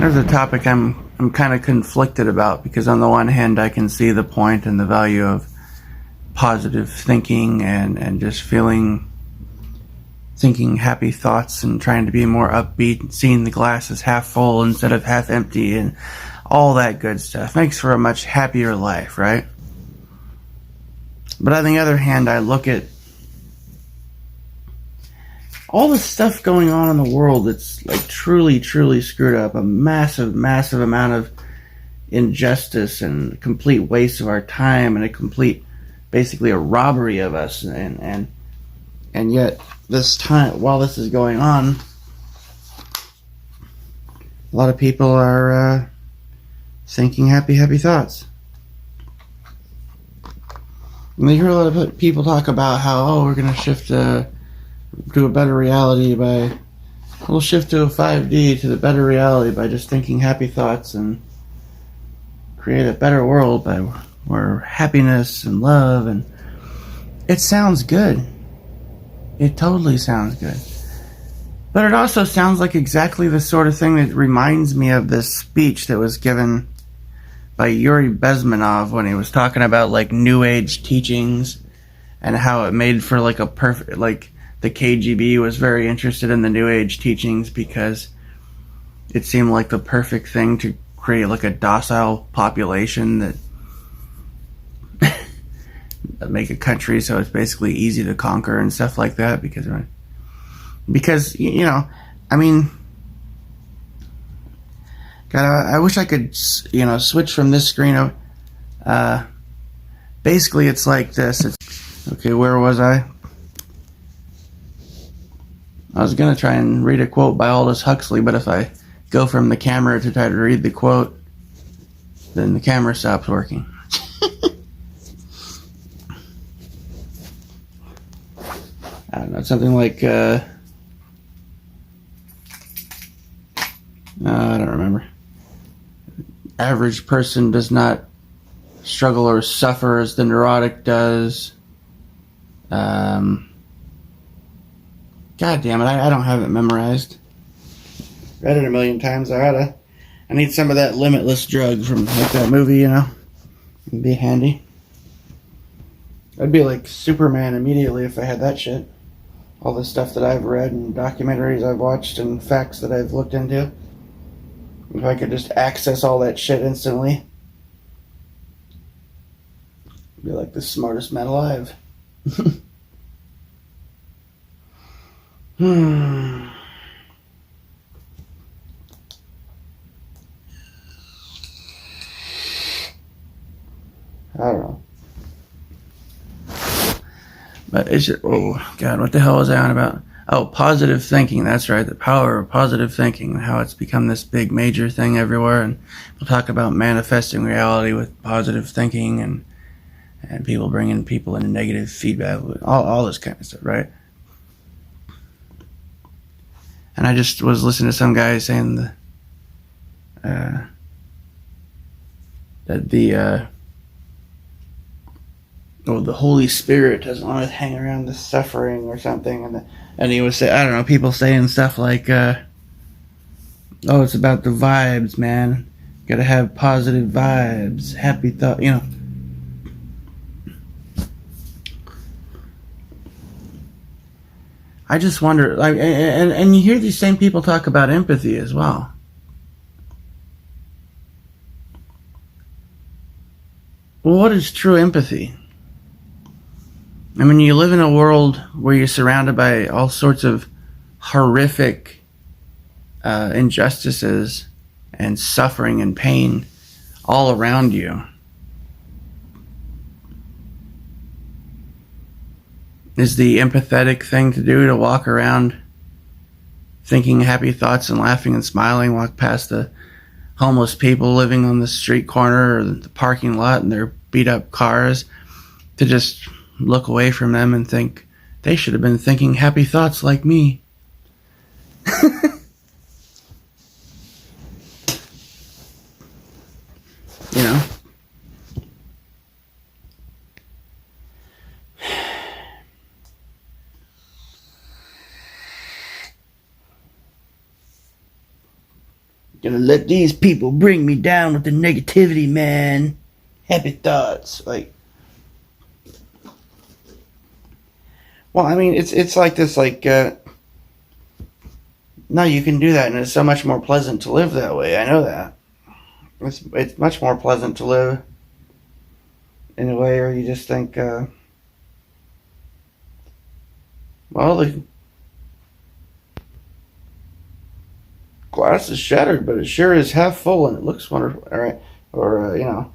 There's a topic I'm kind of conflicted about, because on the one hand I can see the point and the value of positive thinking and just thinking happy thoughts and trying to be more upbeat, seeing the glass as half full instead of half empty, and all that good stuff makes for a much happier life, right? But on the other hand, I look at all the stuff going on in the world that's like truly screwed up, a massive amount of injustice and complete waste of our time, and a complete, basically a robbery of us, and yet this time, while this is going on, a lot of people are thinking happy thoughts. And you hear a lot of people talk about how, we're going to shift to a better reality we'll shift to a 5D, to the better reality, by just thinking happy thoughts and create a better world where happiness and love, and it sounds good. It totally sounds good. But it also sounds like exactly the sort of thing that reminds me of this speech that was given by Yuri Bezmenov when he was talking about like New Age teachings and how it made for like a perfect, like the KGB was very interested in the New Age teachings because it seemed like the perfect thing to create like a docile population that make a country so it's basically easy to conquer and stuff like that, because I mean, God, I wish I could switch from this screen. Basically it's like this. Okay, where was I was gonna try and read a quote by Aldous Huxley, but if I go from the camera to try to read the quote, then the camera stops working. I don't know, something like, I don't remember. Average person does not struggle or suffer as the neurotic does. God damn it, I don't have it memorized. Read it a million times. I need some of that limitless drug from like that movie, It'd be handy. I'd be like Superman immediately if I had that shit. All the stuff that I've read and documentaries I've watched and facts that I've looked into. If I could just access all that shit instantly, I'd be like the smartest man alive. I don't know. But it's just, oh God, what the hell was I on about? Oh, positive thinking. That's right. The power of positive thinking, how it's become this big major thing everywhere. And we'll talk about manifesting reality with positive thinking, and people bringing people into negative feedback, all this kind of stuff, right? And I just was listening to some guy saying that the Holy Spirit doesn't want to hang around the suffering or something, and he was saying, I don't know, people saying stuff like, it's about the vibes, man. Gotta have positive vibes, happy thought, I just wonder, like, and you hear these same people talk about empathy as well. Well, what is true empathy? I mean, you live in a world where you're surrounded by all sorts of horrific injustices and suffering and pain all around you. Is the empathetic thing to do to walk around thinking happy thoughts and laughing and smiling, walk past the homeless people living on the street corner or the parking lot in their beat up cars, to just look away from them and think they should have been thinking happy thoughts like me? Gonna let these people bring me down with the negativity, man. Happy thoughts. Like, well, I mean, it's like this, like, no, you can do that, and it's so much more pleasant to live that way. I know that. It's much more pleasant to live in a way where you just think, well, the glass is shattered, but it sure is half full, and it looks wonderful. All right, or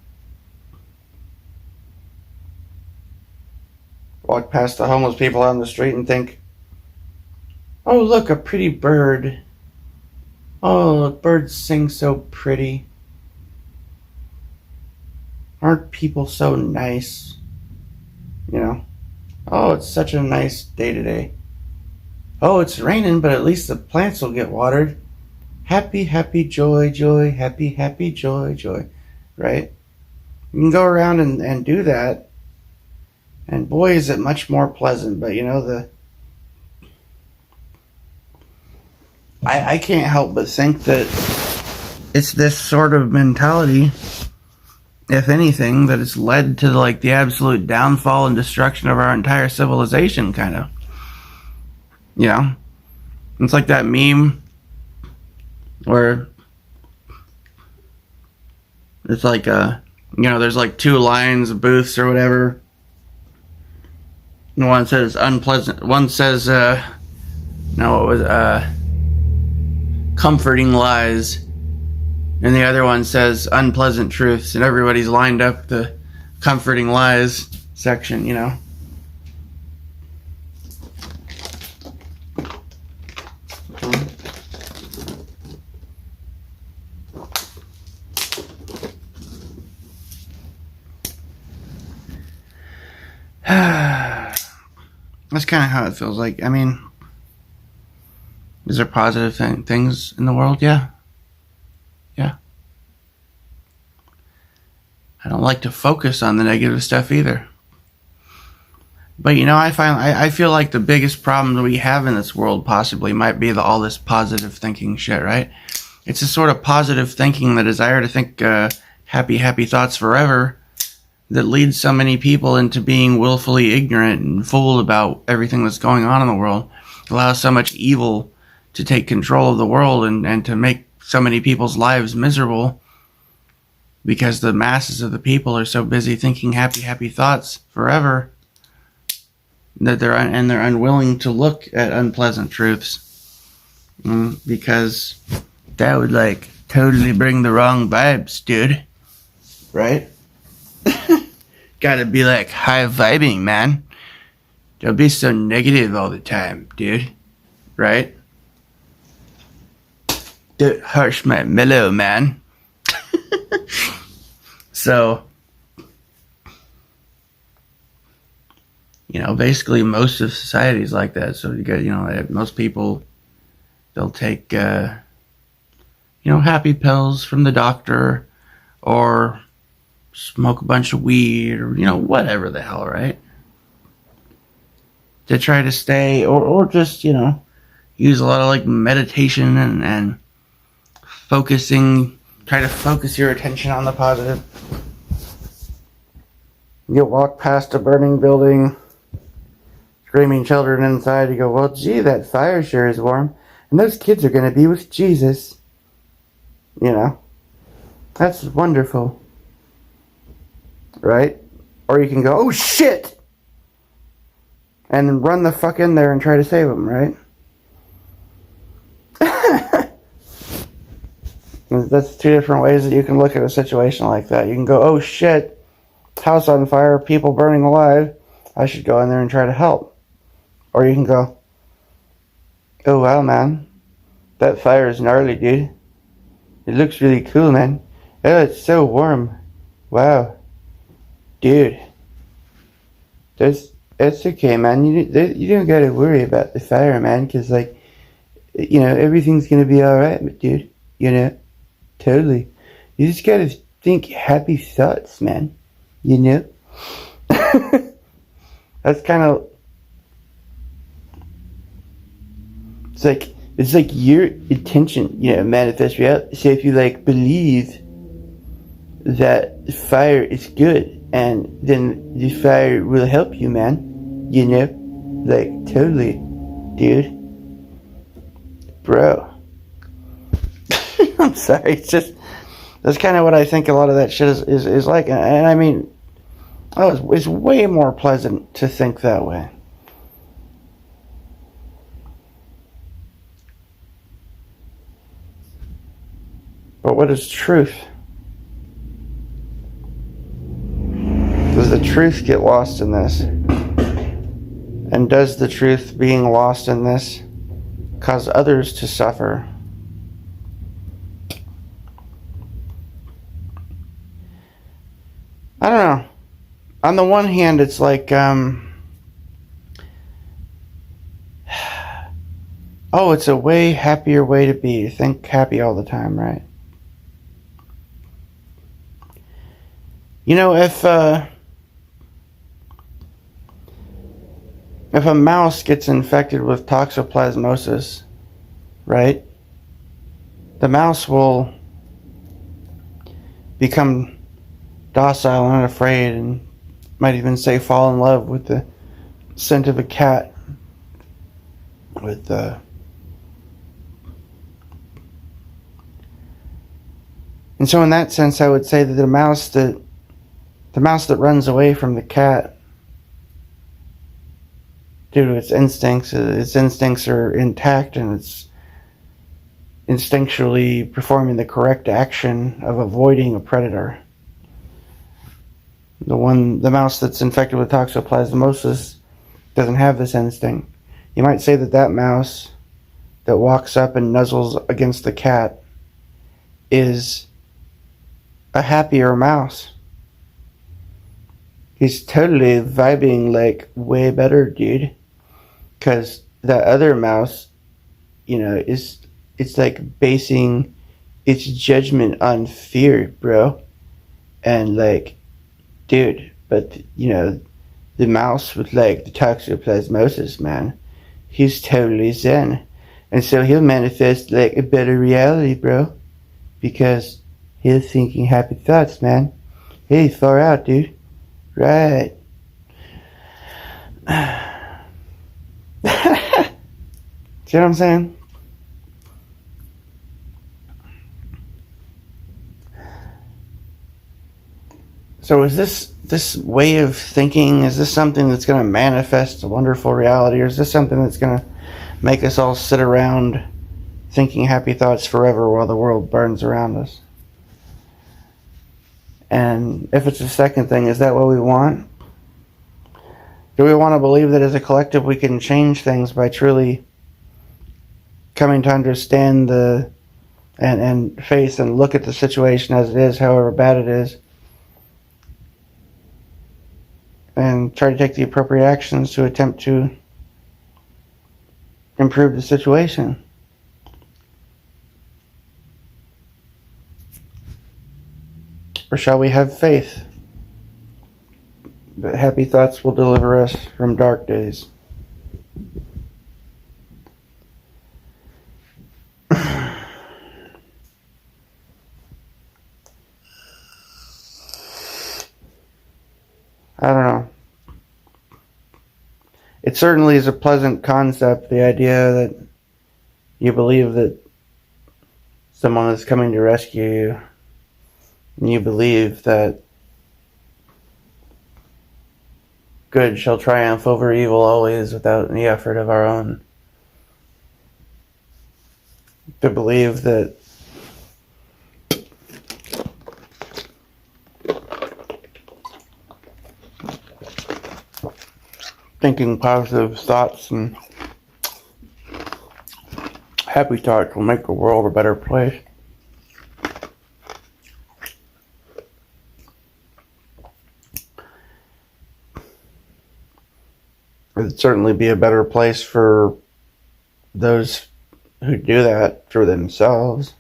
walk past the homeless people out on the street and think, oh, look, a pretty bird. Oh, look, birds sing so pretty. Aren't people so nice? Oh, it's such a nice day today. Oh, it's raining, but at least the plants will get watered. Happy, happy, joy, joy, happy, happy, joy, joy. Right? You can go around and do that. And boy, is it much more pleasant. But I can't help but think that it's this sort of mentality, if anything, that has led to like the absolute downfall and destruction of our entire civilization, kind of. It's like that meme where it's like there's like two lines of booths or whatever. And one says unpleasant. One says comforting lies, and the other one says unpleasant truths, and everybody's lined up the comforting lies section, That's kind of how it feels like. I mean, is there positive things in the world? Yeah. I don't like to focus on the negative stuff either. But I feel like the biggest problem that we have in this world possibly might be all this positive thinking shit, right? It's a sort of positive thinking, the desire to think happy thoughts forever, that leads so many people into being willfully ignorant and fooled about everything that's going on in the world. It allows so much evil to take control of the world and to make so many people's lives miserable because the masses of the people are so busy thinking happy thoughts forever that they're unwilling to look at unpleasant truths, because that would like totally bring the wrong vibes, dude. Right? Gotta be like high vibing, man. Don't be so negative all the time, dude. Right? Don't harsh my mellow, man. So, basically most of society is like that. So you got, most people, they'll take, happy pills from the doctor, or smoke a bunch of weed, or, whatever the hell, right? To try to stay, or just, use a lot of like meditation and focusing, try to focus your attention on the positive. You walk past a burning building, screaming children inside, you go, well, gee, that fire sure is warm, and those kids are going to be with Jesus. That's wonderful. Right? Or you can go, oh shit! And run the fuck in there and try to save them, right? That's two different ways that you can look at a situation like that. You can go, oh shit, house on fire, people burning alive, I should go in there and try to help. Or you can go, oh wow, man, that fire is gnarly, dude. It looks really cool, man. Oh, it's so warm. Wow. Dude. It's okay, man. You don't gotta worry about the fire, man, because, like, everything's gonna be alright, dude. Totally. You just gotta think happy thoughts, man. That's kind of... It's like, It's like your intention, manifest reality. So if you like believe that fire is good, and then the fire will help you, man. Like totally, dude, bro. I'm sorry. It's just that's kind of what I think a lot of that shit is like, and I mean, it's way more pleasant to think that way. But what is truth? Does the truth get lost in this? And does the truth being lost in this cause others to suffer? I don't know. On the one hand, it's like, it's a way happier way to be. Think happy all the time, right? If a mouse gets infected with toxoplasmosis, right, the mouse will become docile and unafraid, and might even say fall in love with the scent of a cat. And so in that sense, I would say that the mouse that runs away from the cat due to its instincts are intact, and it's instinctually performing the correct action of avoiding a predator. The mouse that's infected with toxoplasmosis doesn't have this instinct. You might say that mouse that walks up and nuzzles against the cat is a happier mouse. He's totally vibing like way better, dude. Because that other mouse, it's like basing its judgment on fear, bro. And like, dude, but the mouse with like the toxoplasmosis, man, he's totally zen. And so he'll manifest like a better reality, bro. Because he's thinking happy thoughts, man. Hey, far out, dude. Right. See what I'm saying? So is this way of thinking, is this something that's going to manifest a wonderful reality, or is this something that's going to make us all sit around thinking happy thoughts forever while the world burns around us? And if it's the second thing, is that what we want? Do we want to believe that as a collective we can change things by truly coming to understand and face and look at the situation as it is, however bad it is, and try to take the appropriate actions to attempt to improve the situation? Or shall we have faith that happy thoughts will deliver us from dark days? I don't know. It certainly is a pleasant concept, the idea that you believe that someone is coming to rescue you, and you believe that good shall triumph over evil always without any effort of our own. To believe that thinking positive thoughts and happy thoughts will make the world a better place. It would certainly be a better place for those who do that for themselves.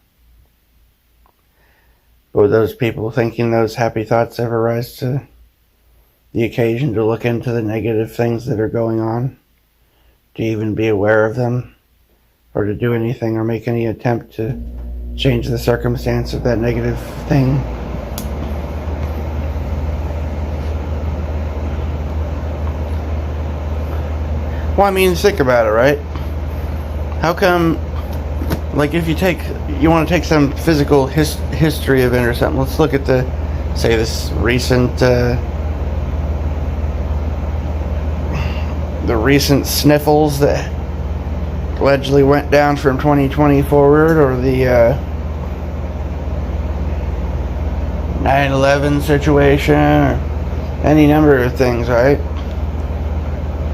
But would those people thinking those happy thoughts ever rise to the occasion to look into the negative things that are going on? To even be aware of them? or to do anything or make any attempt to change the circumstance of that negative thing. Well, I mean, think about it, right? How come, like, if you want to take some physical history event or something, let's look at this recent, the recent sniffles that allegedly went down from 2020 forward, or the 9/11 situation, or any number of things, right?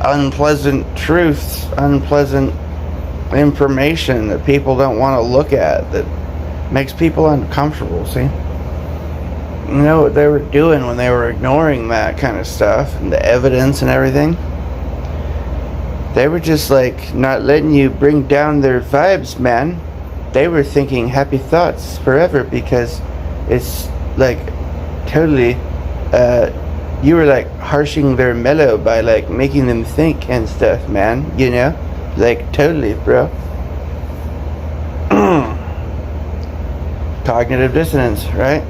Unpleasant truths, unpleasant information that people don't want to look at, that makes people uncomfortable. See, you know what they were doing when they were ignoring that kind of stuff and the evidence and everything? They were just like not letting you bring down their vibes, man. They were thinking happy thoughts forever, because it's like totally you were like harshing their mellow by like making them think and stuff, man, you know? Like totally, bro. Cognitive dissonance, right?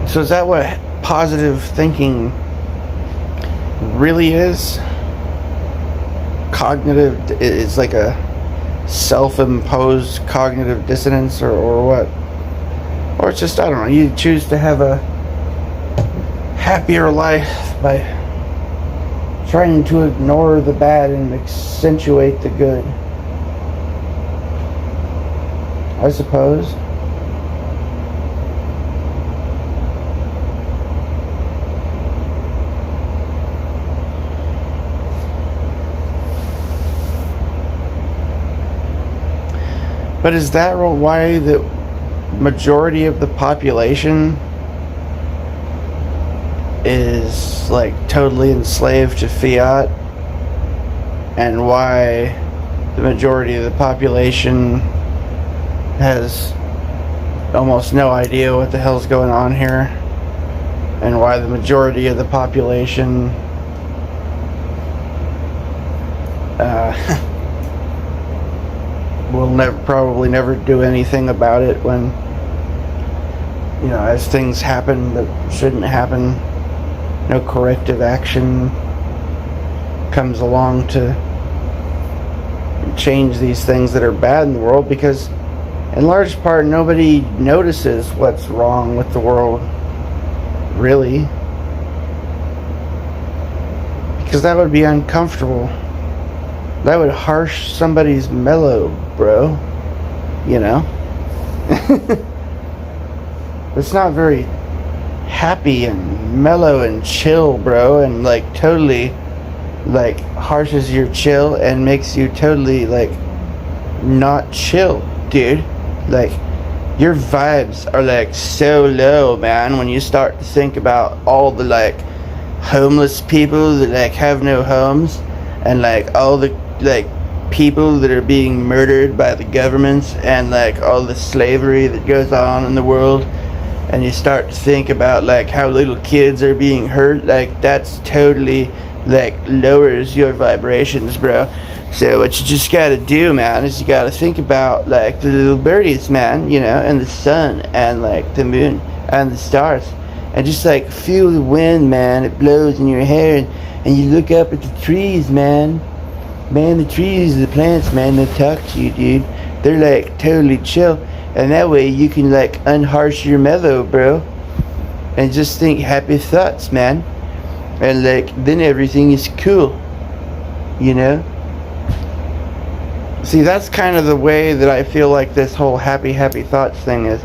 So is that what positive thinking really is? Cognitive, it's like a self-imposed cognitive dissonance, or what? Or it's just, I don't know, you choose to have a happier life by trying to ignore the bad and accentuate the good, I suppose. But is that why the majority of the population is like totally enslaved to fiat, and why the majority of the population has almost no idea what the hell's going on here, and why the majority of the population will probably never do anything about it when, you know, as things happen that shouldn't happen, no corrective action comes along to change these things that are bad in the world, because in large part nobody notices what's wrong with the world, really, because that would be uncomfortable. That would harsh somebody's mellow, bro. You know? It's not very happy and mellow and chill, bro, and like totally like harshes your chill and makes you totally like not chill, dude. Like your vibes are like so low, man, when you start to think about all the like homeless people that like have no homes, and like all the like people that are being murdered by the governments, and like all the slavery that goes on in the world, and you start to think about like how little kids are being hurt, like that's totally like lowers your vibrations, bro. So what you just gotta do, man, is you gotta think about like the little birdies, man, you know, and the sun and like the moon and the stars, and just like feel the wind, man. It blows in your hair, and you look up at the trees, man. Man, the trees, the plants, man, they talk to you, dude. They're like totally chill, and that way you can like unharsh your mellow, bro, and just think happy thoughts, man, and like then everything is cool, you know. See, that's kind of the way that I feel like this whole happy thoughts thing is.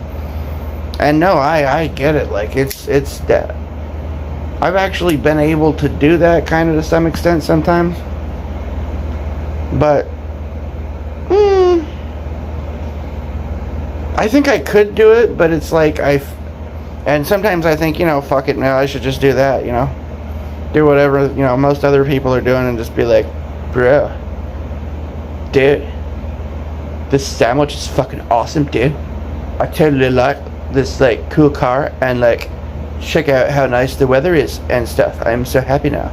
And no, I get it. Like it's that I've actually been able to do that kind of to some extent sometimes. But I think I could do it, but it's like and sometimes I think, you know, fuck it, man, I should just do that, you know, do whatever, you know, most other people are doing, and just be like, bro, dude, this sandwich is fucking awesome, dude. I totally like this like cool car, and like check out how nice the weather is and stuff. I'm so happy now.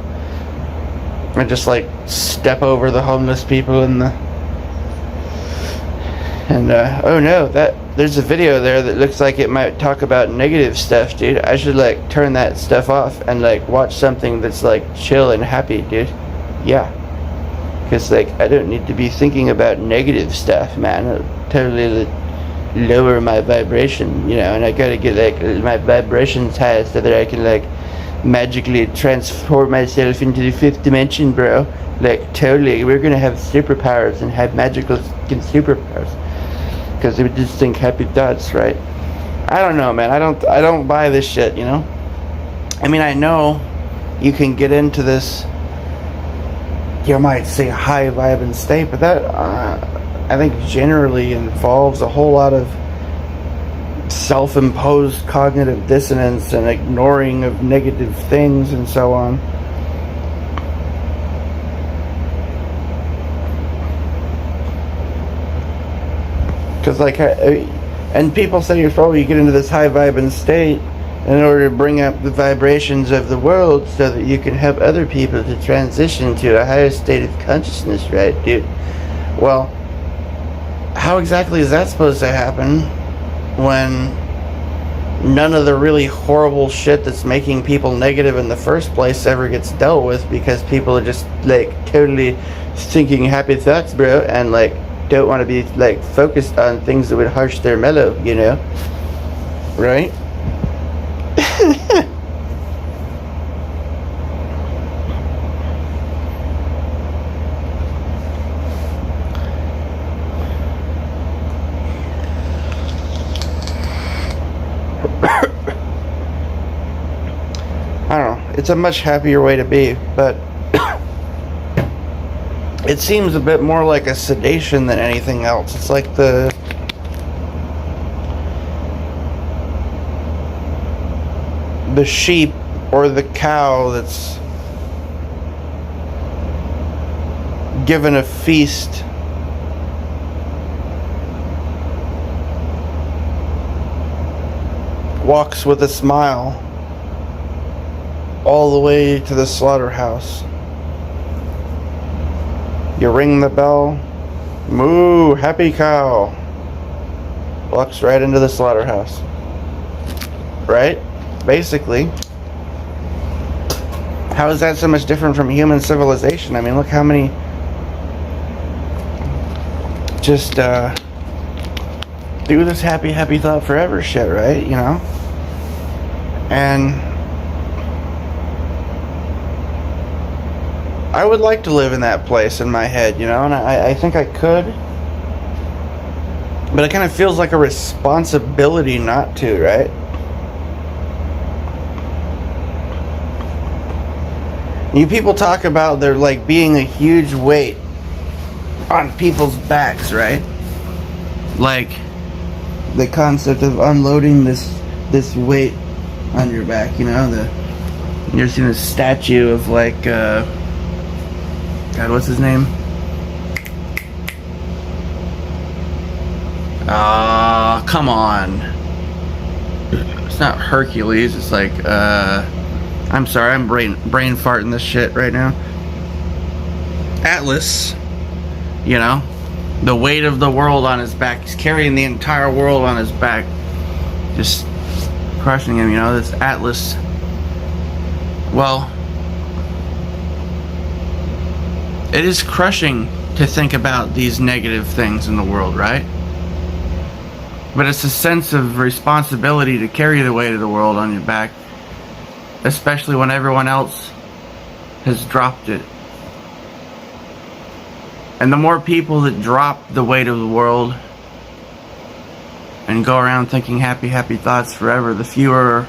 And just like step over the homeless people in the. And oh no, there's a video there that looks like it might talk about negative stuff, dude. I should like turn that stuff off and like watch something that's like chill and happy, dude. Yeah, because like I don't need to be thinking about negative stuff, man. It'll totally lower my vibration, you know. And I gotta get like my vibrations high so that I can like magically transform myself into the 5th dimension, bro. Like totally, we're gonna have superpowers and have magical superpowers. Because they would just think happy thoughts, right? I don't know, man. I don't buy this shit, you know? I mean, I know you can get into this, you might say, high vibing state, but that, I think, generally involves a whole lot of self-imposed cognitive dissonance and ignoring of negative things and so on. Because like, and people say, oh, you get into this high vibing state in order to bring up the vibrations of the world so that you can help other people to transition to a higher state of consciousness, right, dude? Well, how exactly is that supposed to happen when none of the really horrible shit that's making people negative in the first place ever gets dealt with, because people are just like totally thinking happy thoughts, bro, and like don't want to be like focused on things that would harsh their mellow, you know, right? I don't know, it's a much happier way to be, but it seems a bit more like a sedation than anything else. It's like the sheep or the cow that's given a feast walks with a smile all the way to the slaughterhouse. You ring the bell, moo, happy cow, walks right into the slaughterhouse, right? Basically, how is that so much different from human civilization? I mean, look how many just do this happy thought forever shit, right? You know? And I would like to live in that place in my head, you know, and I think I could. But it kind of feels like a responsibility not to, right? You people talk about there like being a huge weight on people's backs, right? Like the concept of unloading this weight on your back, you know, you're seeing a statue of like God, what's his name? Come on. It's not Hercules, it's like, I'm sorry, I'm brain farting this shit right now. Atlas, you know, the weight of the world on his back. He's carrying the entire world on his back. Just crushing him, you know, this Atlas. Well, it is crushing to think about these negative things in the world, right? But it's a sense of responsibility to carry the weight of the world on your back, especially when everyone else has dropped it. And the more people that drop the weight of the world and go around thinking happy thoughts forever, the fewer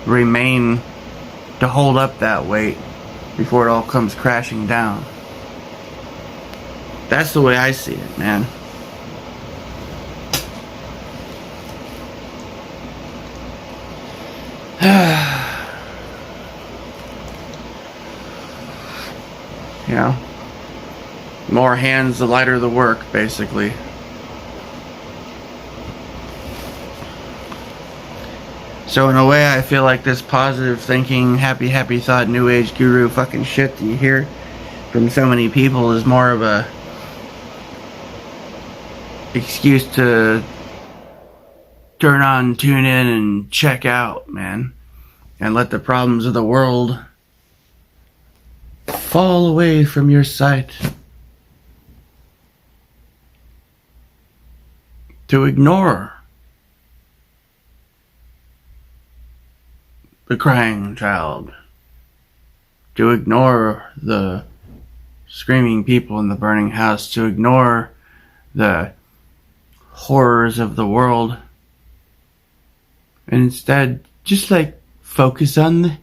remain to hold up that weight before it all comes crashing down. That's the way I see it, man. You know, more hands, the lighter the work, basically. So in a way, I feel like this positive thinking, happy thought, new age guru fucking shit that you hear from so many people is more of a excuse to turn on, tune in, and check out, man. And let the problems of the world fall away from your sight. To ignore the crying child. To ignore the screaming people in the burning house. To ignore the horrors of the world. And instead, just like focus on the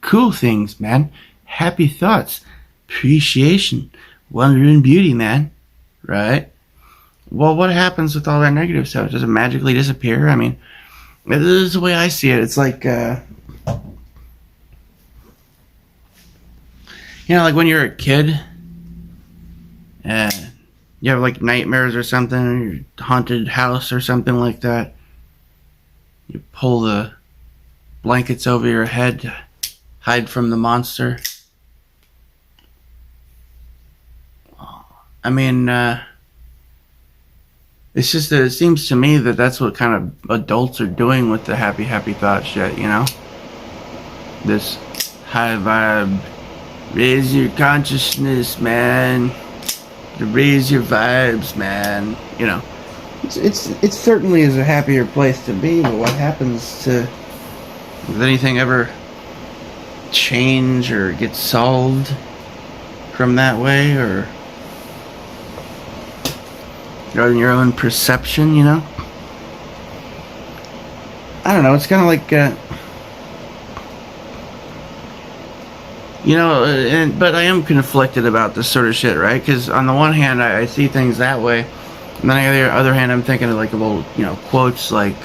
cool things, man. Happy thoughts. Appreciation. Wonder and beauty, man. Right? Well, what happens with all that negative stuff? Does it magically disappear? I mean, this is the way I see it. It's like, like when you're a kid, and you have like nightmares or something, or your haunted house or something like that. You pull the blankets over your head to hide from the monster. I mean, it's just that it seems to me that that's what kind of adults are doing with the happy, happy thought shit, This high vibe, raise your consciousness, man. Raise your vibes, man. It certainly is a happier place to be, but what happens to... Does anything ever change or get solved from that way, or your own perception, I don't know, it's kind of like, but I am conflicted about this sort of shit, right? Because on the one hand, I see things that way, and then on the other hand, I'm thinking of like little, quotes like,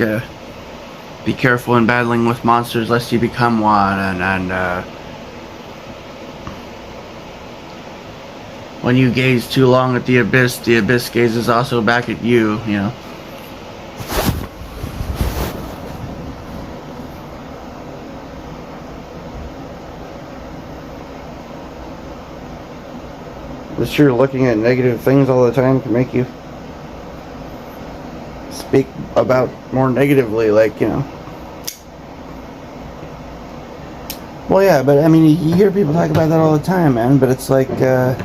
be careful in battling with monsters lest you become one, and when you gaze too long at the abyss gazes also back at you, But sure, looking at negative things all the time can make you speak about more negatively, Well, yeah, but I mean, you hear people talk about that all the time, man, but it's like, I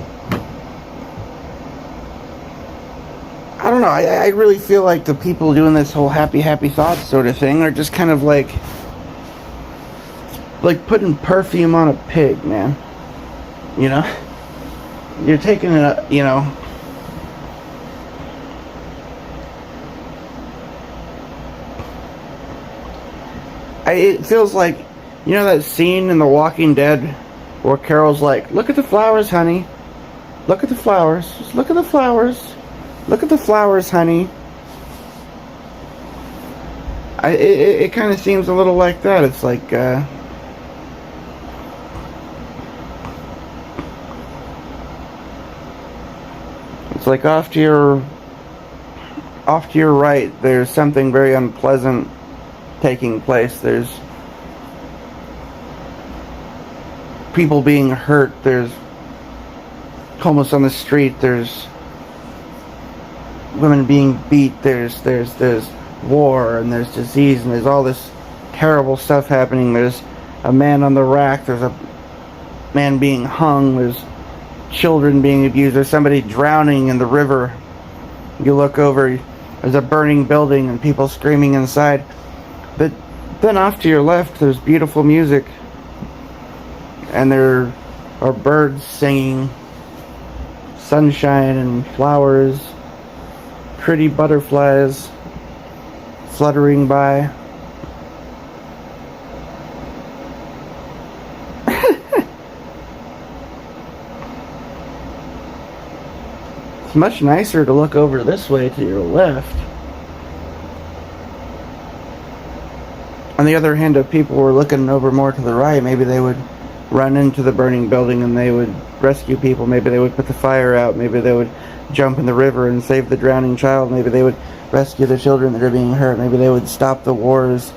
don't know, I really feel like the people doing this whole happy, happy thoughts sort of thing are just kind of like putting perfume on a pig, man. You're taking it, it feels like, that scene in The Walking Dead where Carol's like, look at the flowers, honey. Look at the flowers. Just look at the flowers. Look at the flowers, honey. It kind of seems a little like that. It's like, it's like off to your right, there's something very unpleasant taking place. There's people being hurt. There's homeless on the street. There's women being beat. There's war, and there's disease, and there's all this terrible stuff happening. There's a man on the rack. There's a man being hung. There's children being abused. There's somebody drowning in the river. You look over, there's a burning building and people screaming inside. But then off to your left, there's beautiful music, and there are birds singing, sunshine and flowers, pretty butterflies fluttering by. It's much nicer to look over this way to your left. On the other hand, if people were looking over more to the right, maybe they would run into the burning building and they would rescue people. Maybe they would put the fire out. Maybe they would jump in the river and save the drowning child. Maybe they would rescue the children that are being hurt. Maybe they would stop the wars,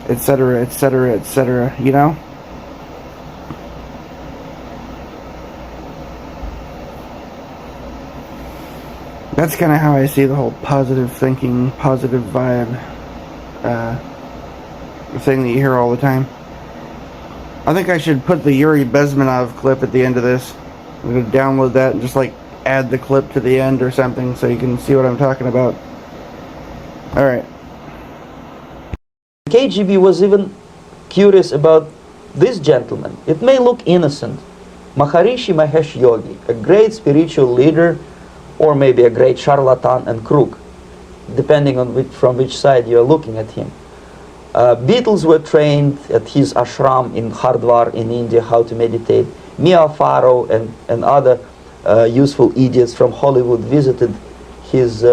etc., etc., etc., That's kind of how I see the whole positive thinking, positive vibe thing that you hear all the time. I think I should put the Yuri Bezmenov clip at the end of this. I'm going to download that and just like add the clip to the end or something so you can see what I'm talking about. Alright. KGB was even curious about this gentleman. It may look innocent. Maharishi Mahesh Yogi, a great spiritual leader, or maybe a great charlatan and crook, depending on from which side you are looking at him. Beatles were trained at his ashram in Hardwar in India how to meditate. Mia Farrow and other useful idiots from Hollywood visited his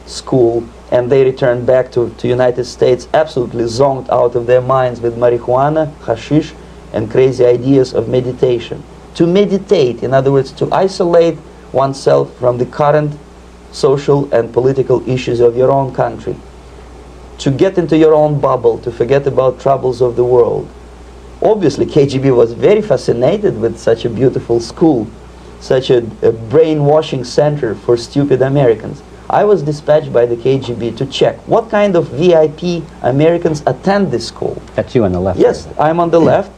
school, and they returned back to United States absolutely zonked out of their minds with marijuana, hashish, and crazy ideas of meditation. To meditate, in other words, to isolate oneself from the current social and political issues of your own country. To get into your own bubble, to forget about troubles of the world. Obviously, KGB was very fascinated with such a beautiful school, such a brainwashing center for stupid Americans. I was dispatched by the KGB to check what kind of VIP Americans attend this school. That's you on the left. Yes, I'm on the left.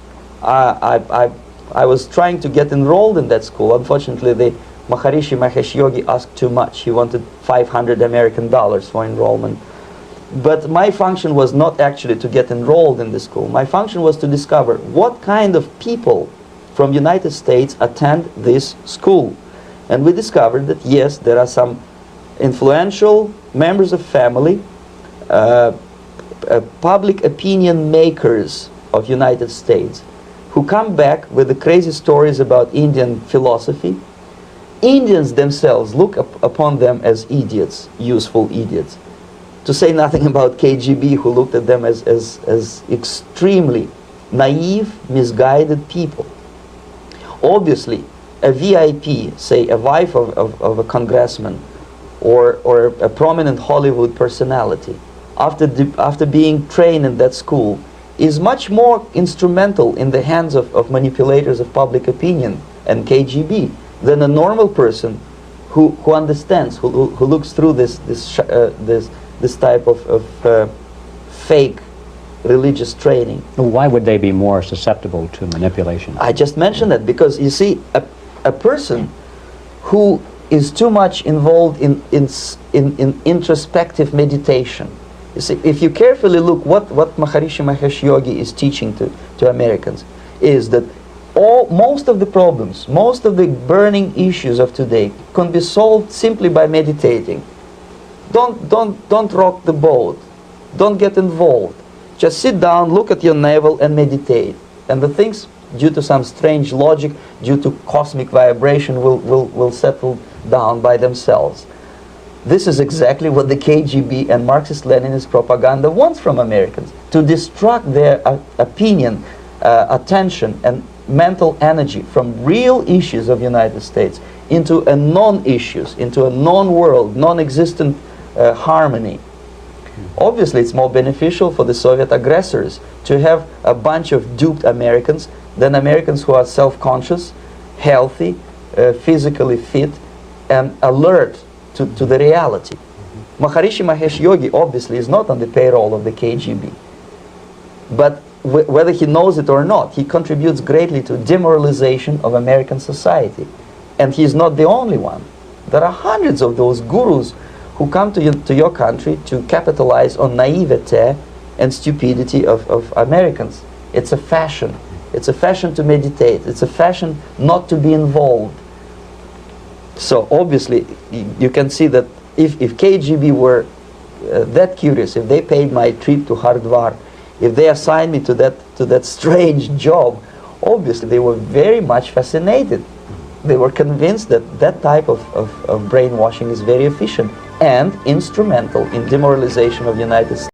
I was trying to get enrolled in that school. Unfortunately, the Maharishi Mahesh Yogi asked too much. He wanted $500 American for enrollment. But my function was not actually to get enrolled in the school. My function was to discover what kind of people from United States attend this school. And we discovered that yes, there are some influential members of family, public opinion makers of United States who come back with the crazy stories about Indian philosophy. Indians themselves look upon them as idiots, useful idiots. To say nothing about KGB, who looked at them as extremely naive, misguided people. Obviously, a VIP, say a wife of a congressman, or a prominent Hollywood personality, after being trained in that school, is much more instrumental in the hands of manipulators of public opinion and KGB than a normal person who understands, who looks through this type of fake religious training. Why would they be more susceptible to manipulation? I just mentioned that because you see, a person who is too much involved in introspective meditation. You see, if you carefully look what Maharishi Mahesh Yogi is teaching to Americans, is that most of the problems, most of the burning issues of today can be solved simply by meditating. Don't rock the boat. Don't get involved. Just sit down, look at your navel and meditate. And the things, due to some strange logic, due to cosmic vibration, will settle down by themselves. This is exactly what the KGB and Marxist-Leninist propaganda wants from Americans, to distract their opinion, attention, and mental energy from real issues of the United States into a non-issues, into a non-world, non-existent harmony. Obviously, it's more beneficial for the Soviet aggressors to have a bunch of duped Americans than Americans who are self-conscious, healthy, physically fit, and alert to the reality. Maharishi Mahesh Yogi obviously is not on the payroll of the KGB. But whether he knows it or not, he contributes greatly to demoralization of American society. And he's not the only one. There are hundreds of those gurus who come to your country to capitalize on naivete and stupidity of Americans. It's a fashion. It's a fashion to meditate. It's a fashion not to be involved. So obviously, you can see that if KGB were that curious, if they paid my trip to Hardwar, if they assigned me to that strange job, obviously they were very much fascinated. They were convinced that that type of brainwashing is very efficient and instrumental in demoralization of the United States.